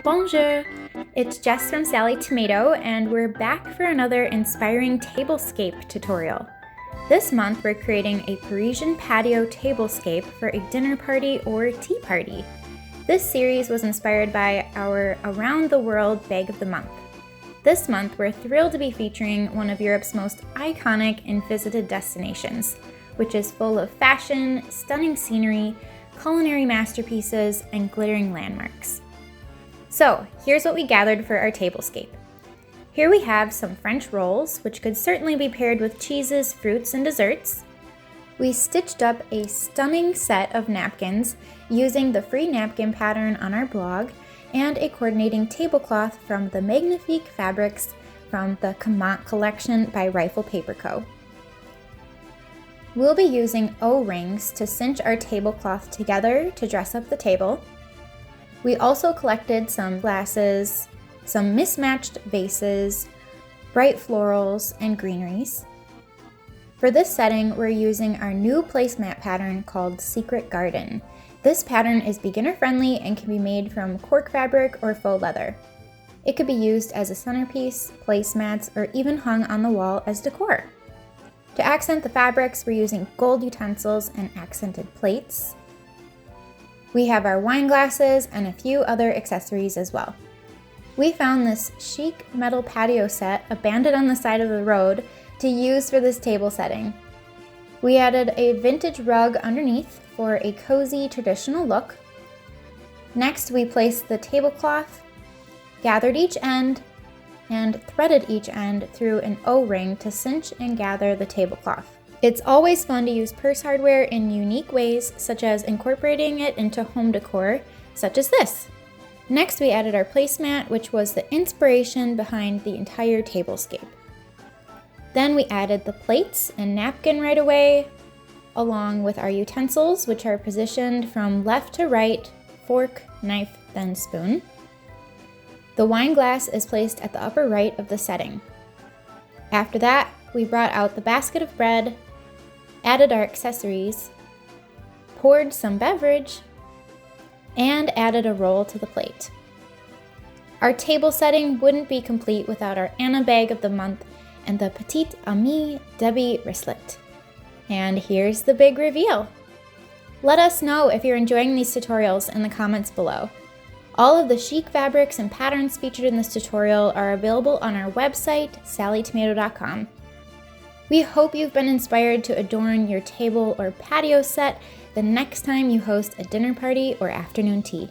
Bonjour! It's Jess from Sally Tomato, and we're back for another inspiring tablescape tutorial. This month we're creating a Parisian patio tablescape for a dinner party or tea party. This series was inspired by our Around the World Bag of the Month. This month we're thrilled to be featuring one of Europe's most iconic and visited destinations, which is full of fashion, stunning scenery, culinary masterpieces, and glittering landmarks. So, here's what we gathered for our tablescape. Here we have some French rolls, which could certainly be paired with cheeses, fruits, and desserts. We stitched up a stunning set of napkins using the free napkin pattern on our blog and a coordinating tablecloth from the Magnifique fabrics from the Command collection by Rifle Paper Co. We'll be using O-rings to cinch our tablecloth together to dress up the table. We also collected some glasses, some mismatched vases, bright florals, and greeneries. For this setting, we're using our new placemat pattern called Secret Garden. This pattern is beginner-friendly and can be made from cork fabric or faux leather. It could be used as a centerpiece, placemats, or even hung on the wall as decor. To accent the fabrics, we're using gold utensils and accented plates. We have our wine glasses and a few other accessories as well. We found this chic metal patio set abandoned on the side of the road to use for this table setting. We added a vintage rug underneath for a cozy traditional look. Next, we placed the tablecloth, gathered each end, and threaded each end through an O-ring to cinch and gather the tablecloth. It's always fun to use purse hardware in unique ways, such as incorporating it into home decor, such as this. Next, we added our placemat, which was the inspiration behind the entire tablescape. Then we added the plates and napkin right away, along with our utensils, which are positioned from left to right, fork, knife, then spoon. The wine glass is placed at the upper right of the setting. After that, we brought out the basket of bread, added our accessories, poured some beverage, and added a roll to the plate. Our table setting wouldn't be complete without our Anna bag of the month and the Petite Amie Debbie wristlet. And here's the big reveal. Let us know if you're enjoying these tutorials in the comments below. All of the chic fabrics and patterns featured in this tutorial are available on our website, sallytomato.com. We hope you've been inspired to adorn your table or patio set the next time you host a dinner party or afternoon tea.